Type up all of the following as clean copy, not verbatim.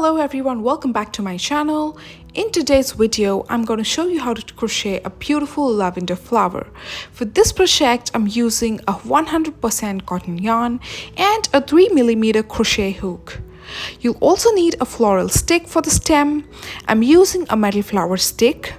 Hello everyone, welcome back to my channel. In today's video, I'm going to show you how to crochet a beautiful lavender flower. For this project, I'm using a 100% cotton yarn and a 3mm crochet hook. You'll also need a floral stick for the stem. I'm using a metal flower stick.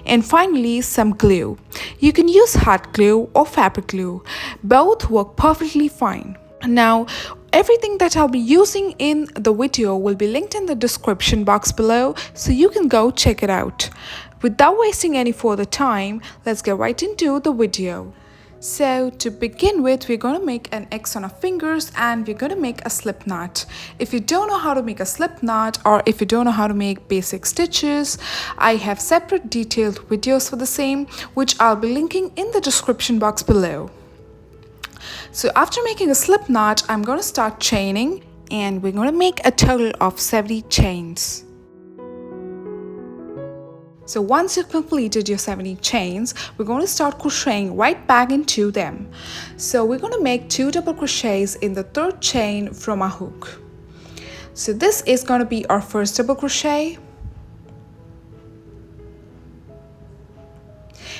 And finally, some glue. You can use hot glue or fabric glue. Both work perfectly fine. Now, everything that I'll be using in the video will be linked in the description box below, so you can go check it out. Without wasting any further time, let's get right into the video. So to begin with, we're going to make an X on our fingers and we're going to make a slip knot. If you don't know how to make a slip knot, or if you don't know how to make basic stitches, I have separate detailed videos for the same, which I'll be linking in the description box below. So after making a slip knot, I'm going to start chaining, and we're going to make a total of 70 chains. So once you've completed your 70 chains, we're going to start crocheting right back into them. So we're going to make 2 double crochets in the 3rd chain from our hook. So this is going to be our first double crochet.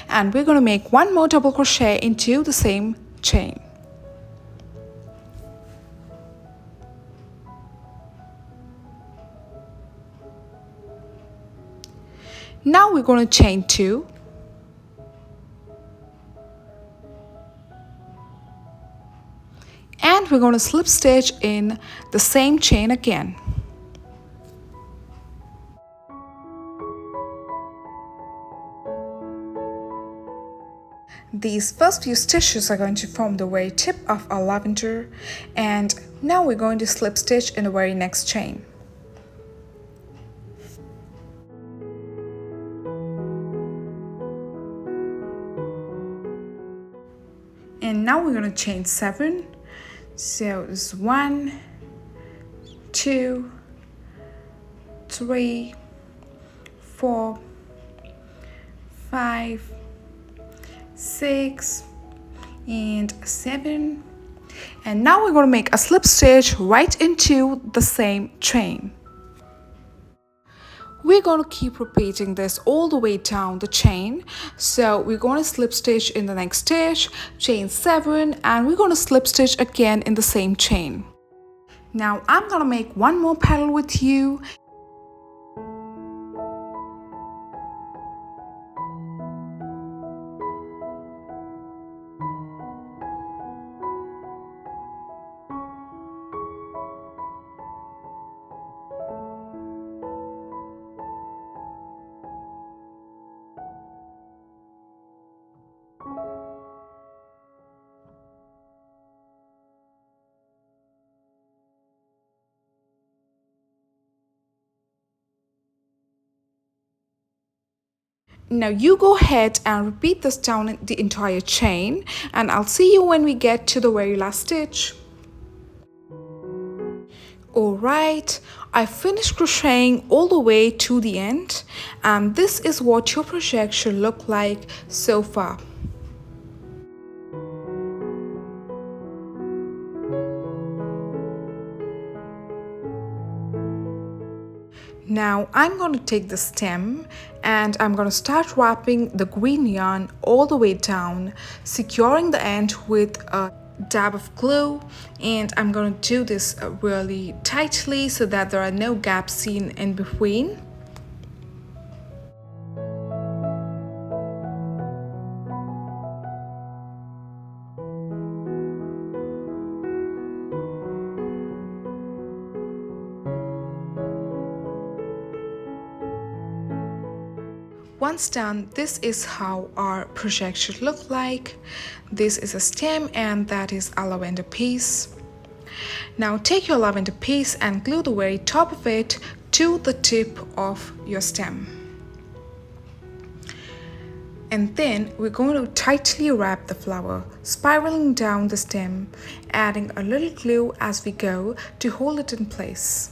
And we're going to make 1 more double crochet into the same chain. Now we're going to chain 2. And we're going to slip stitch in the same chain again. These first few stitches are going to form the very tip of our lavender, and now we're going to slip stitch in the very next chain. And now we're going to chain 7. So it's 1, 2, 3, 4, 5, 6, and 7. And now we're going to make a slip stitch right into the same chain. We're going to keep repeating this all the way down the chain. So we're going to slip stitch in the next stitch, chain 7, and we're going to slip stitch again in the same chain. Now I'm going to make 1 more petal with you. Now you go ahead and repeat this down the entire chain, and I'll see you when we get to the very last stitch. Alright, I finished crocheting all the way to the end, and this is what your project should look like so far. Now I'm going to take the stem and I'm going to start wrapping the green yarn all the way down, securing the end with a dab of glue, and I'm going to do this really tightly so that there are no gaps seen in between. Once done, this is how our project should look like. This is a stem and that is a lavender piece. Now take your lavender piece and glue the very top of it to the tip of your stem. And then we're going to tightly wrap the flower, spiraling down the stem, adding a little glue as we go to hold it in place.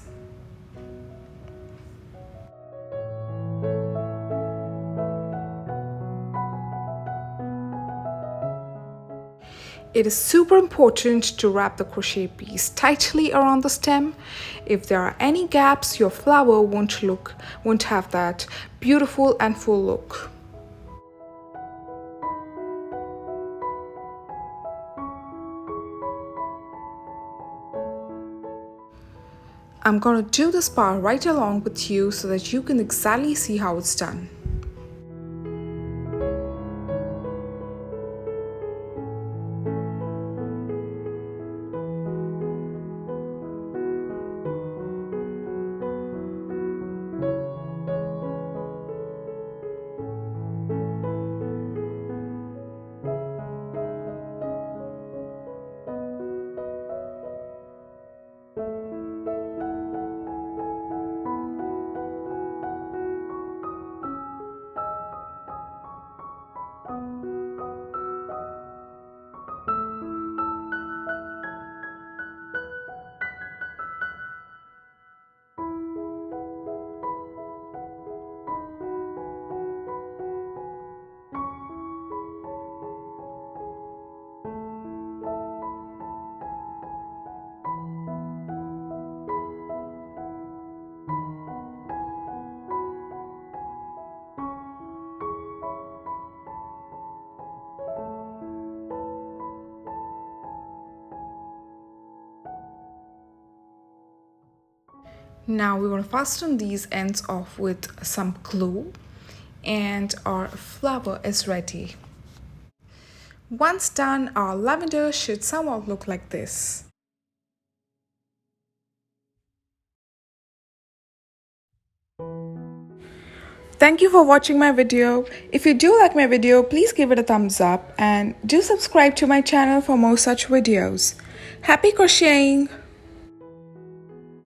It is super important to wrap the crochet piece tightly around the stem. If there are any gaps, your flower won't have that beautiful and full look. I'm gonna do this part right along with you so that you can exactly see how it's done. Now we're going to fasten these ends off with some glue and our flower is ready. Once done, our lavender should somewhat look like this. Thank you for watching my video. If you do like my video, please give it a thumbs up and do subscribe to my channel for more such videos. Happy crocheting!